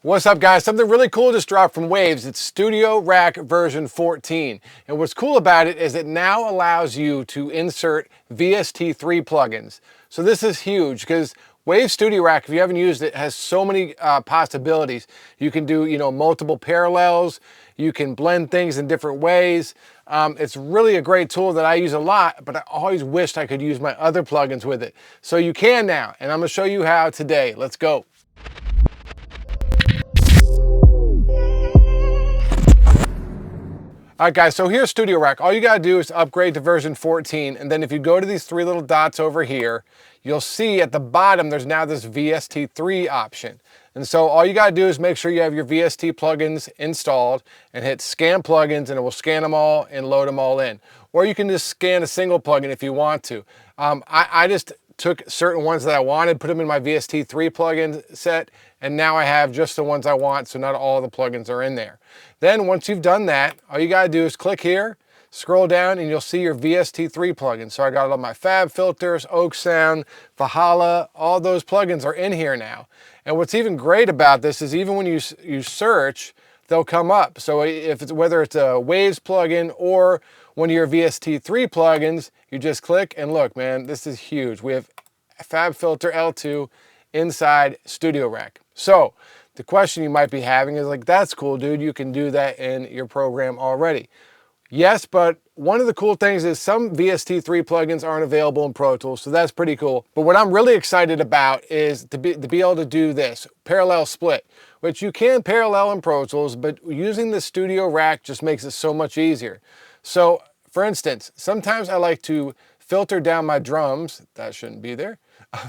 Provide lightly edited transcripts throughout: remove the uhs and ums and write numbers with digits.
What's up, guys? Something really cool just dropped from Waves. It's Studio Rack version 14. And what's cool about it is it now allows you to insert VST3 plugins. So this is huge because Waves Studio Rack, if you haven't used it, has so many possibilities. You can do, multiple parallels. You can blend things in different ways. It's really a great tool that I use a lot, but I always wished I could use my other plugins with it. So you can now, and I'm gonna show you how today. Let's go. All right, guys, so here's Studio Rack. All you gotta do is upgrade to version 14, and then if you go to these three little dots over here, you'll see at the bottom there's now this VST3 option. And so all you gotta do is make sure you have your VST plugins installed and hit scan plugins, and it will scan them all and load them all in. Or you can just scan a single plugin if you want to. I just took certain ones that I wanted, put them in my VST3 plugin set, and now I have just the ones I want, so not all the plugins are in there. Then once you've done that, all you gotta do is click here, scroll down, and you'll see your VST3 plugins. So I got all my Fab Filters, Oak Sound, Valhalla, all those plugins are in here now. And what's even great about this is even when you search, they'll come up. So if it's, whether it's a Waves plugin or one of your VST3 plugins, you just click and look, man, this is huge. We have Fab Filter L2 inside Studio Rack. So the question you might be having is like, that's cool, dude. You can do that in your program already. Yes, but one of the cool things is some VST3 plugins aren't available in Pro Tools, so that's pretty cool. But what I'm really excited about is to be able to do this, parallel split, which you can parallel in Pro Tools, but using the Studio Rack just makes it so much easier. So, for instance, sometimes I like to filter down my drums, that shouldn't be there,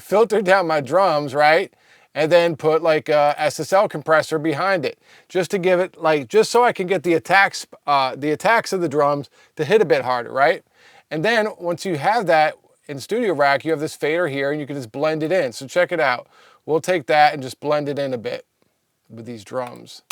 filter down my drums, right? And then put like a SSL compressor behind it, just to give it just so I can get the attacks of the drums to hit a bit harder, right? And then once you have that in Studio Rack, you have this fader here and you can just blend it in. So check it out. We'll take that and just blend it in a bit with these drums.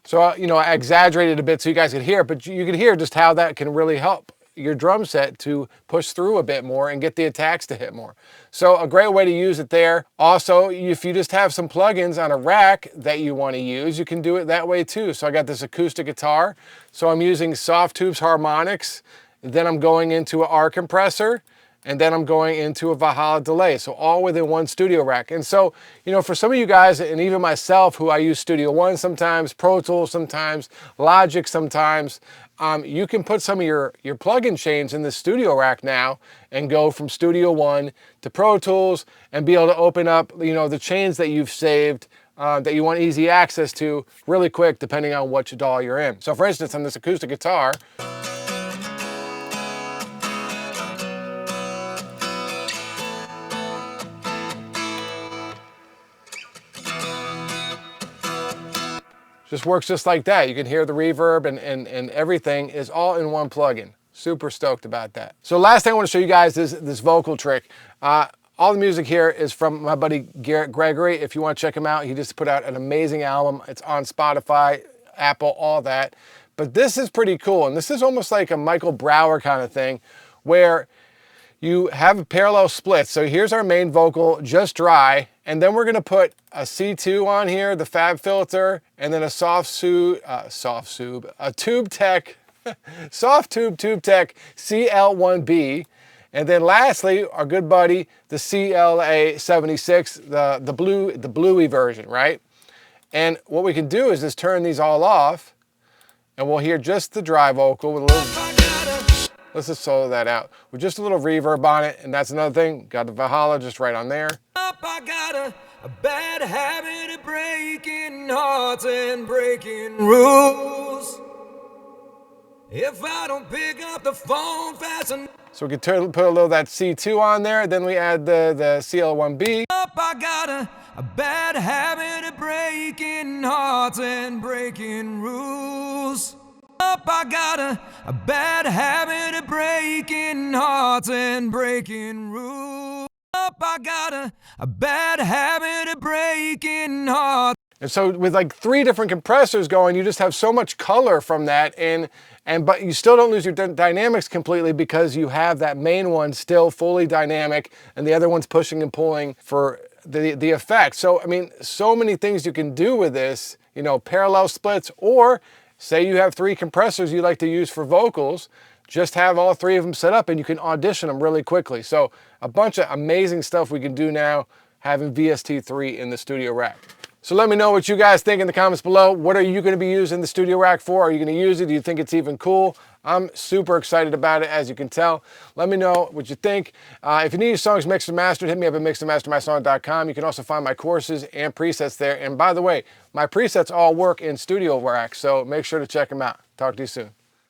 So, I exaggerated a bit so you guys could hear, but you can hear just how that can really help your drum set to push through a bit more and get the attacks to hit more. So a great way to use it there. Also, if you just have some plugins on a rack that you want to use, you can do it that way too. So I got this acoustic guitar. So I'm using Soft Tubes harmonics. Then I'm going into an R compressor. And then I'm going into a Valhalla delay. So all within one Studio Rack. And so, for some of you guys, and even myself, who I use Studio One sometimes, Pro Tools sometimes, Logic sometimes, you can put some of your plugin chains in the Studio Rack now and go from Studio One to Pro Tools and be able to open up, the chains that you've saved that you want easy access to really quick, depending on which DAW you're in. So for instance, on this acoustic guitar, just works just like that. You can hear the reverb and everything is all in one plugin. Super stoked about that. So last thing I want to show you guys is this vocal trick. All the music here is from my buddy Garrett Gregory. If you want to check him out, he just put out an amazing album. It's on Spotify, Apple, all that. But this is pretty cool. And this is almost like a Michael Brower kind of thing where you have a parallel split. So here's our main vocal, just dry. And then we're gonna put a C2 on here, the Fab Filter, and then a Tube Tech, Soft Tube Tech CL1B. And then lastly, our good buddy, the CLA76, the bluey version, right? And what we can do is just turn these all off and we'll hear just the dry vocal with a little, let's just solo that out with just a little reverb on it. And that's another thing, got the Valhalla just right on there. I got a bad habit of breaking hearts and breaking rules. If I don't pick up the phone fast enough. So we can put a little of that C2 on there, then we add the CL1B. I got a bad habit of breaking hearts and breaking rules. I got a bad habit of breaking hearts and breaking rules. I got a bad habit of breaking hearts. And so with like 3 different compressors going, you just have so much color from that, but you still don't lose your dynamics completely because you have that main one still fully dynamic and the other one's pushing and pulling for the effect. So, I mean, so many things you can do with this, you know, parallel splits, or say you have 3 compressors you like to use for vocals, just have all 3 of them set up and you can audition them really quickly. So a bunch of amazing stuff we can do now having VST3 in the Studio Rack. So let me know what you guys think in the comments below. What are you going to be using the Studio Rack for? Are you going to use it? Do you think it's even cool? I'm super excited about it, as you can tell. Let me know what you think. If you need your songs mixed and mastered, hit me up at mixandmastermysong.com. You can also find my courses and presets there. And by the way, my presets all work in Studio Rack, so make sure to check them out. Talk to you soon.